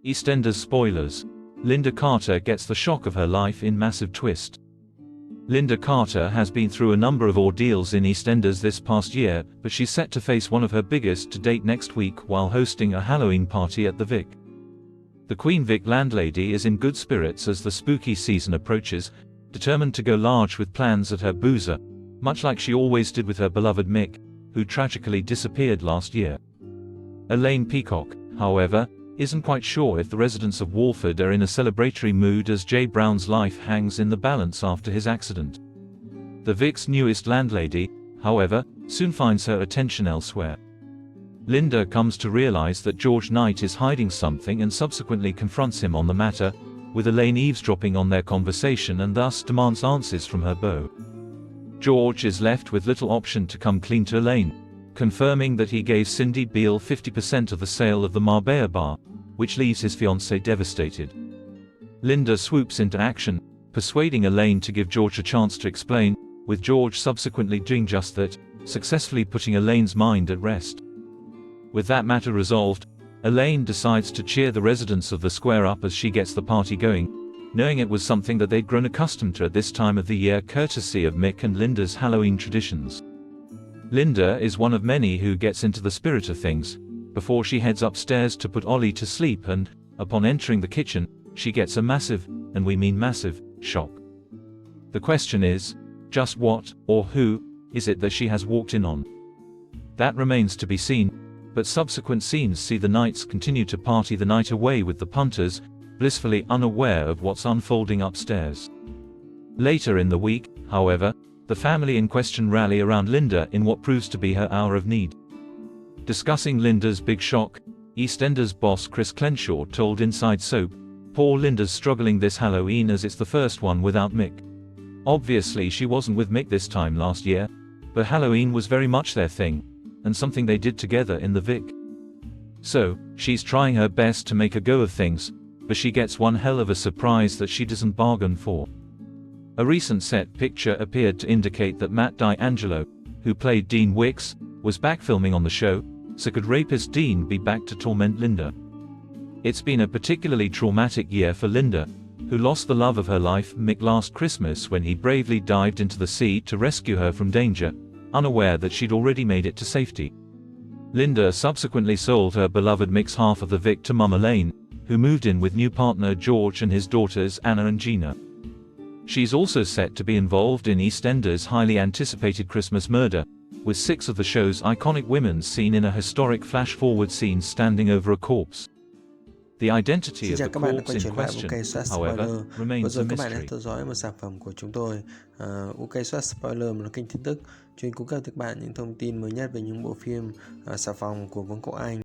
EastEnders spoilers. Linda Carter gets the shock of her life in massive twist. Linda Carter has been through a number of ordeals in EastEnders this past year, but she's set to face one of her biggest to date next week while hosting a Halloween party at the Vic. The Queen Vic landlady is in good spirits as the spooky season approaches, determined to go large with plans at her boozer, much like she always did with her beloved Mick, who tragically disappeared last year. Elaine Peacock, however, isn't quite sure if the residents of Walford are in a celebratory mood as Jay Brown's life hangs in the balance after his accident. The Vic's newest landlady, however, soon finds her attention elsewhere. Linda comes to realize that George Knight is hiding something and subsequently confronts him on the matter, with Elaine eavesdropping on their conversation and thus demands answers from her beau. George is left with little option to come clean to Elaine, confirming that he gave Cindy Beale 50% of the sale of the Marbella bar, which leaves his fiancée devastated. Linda swoops into action, persuading Elaine to give George a chance to explain, with George subsequently doing just that, successfully putting Elaine's mind at rest. With that matter resolved, Elaine decides to cheer the residents of the square up as she gets the party going, knowing it was something that they'd grown accustomed to at this time of the year courtesy of Mick and Linda's Halloween traditions. Linda is one of many who gets into the spirit of things, before she heads upstairs to put Ollie to sleep and, upon entering the kitchen, she gets a massive, and we mean massive, shock. The question is, just what, or who, is it that she has walked in on? That remains to be seen, but subsequent scenes see the Knights continue to party the night away with the punters, blissfully unaware of what's unfolding upstairs. Later in the week, however, the family in question rally around Linda in what proves to be her hour of need. Discussing Linda's big shock, EastEnders boss Chris Crenshaw told Inside Soap, "Poor Linda's struggling this Halloween as it's the first one without Mick. Obviously she wasn't with Mick this time last year, but Halloween was very much their thing, and something they did together in the Vic. So, she's trying her best to make a go of things, but she gets one hell of a surprise that she doesn't bargain for." A recent set picture appeared to indicate that Matt D'Angelo, who played Dean Wicks, was back filming on the show, so could rapist Dean be back to torment Linda? It's been a particularly traumatic year for Linda, who lost the love of her life Mick last Christmas when he bravely dived into the sea to rescue her from danger, unaware that she'd already made it to safety. Linda subsequently sold her beloved Mick's half of the Vic to Mum Elaine, who moved in with new partner George and his daughters Anna and Gina. She's also set to be involved in EastEnders' highly anticipated Christmas murder, with 6 of the show's iconic women seen in a historic flash-forward scene standing over a corpse. The identity of the corpse in question, however, remains a mystery. Các bạn đã theo dõi một sản phẩm của chúng tôi, UK Soát Spoiler, một kênh tin tức chuyên cung cấp cho các bạn những thông tin mới nhất về những bộ phim xà phòng của Vương quốc Anh.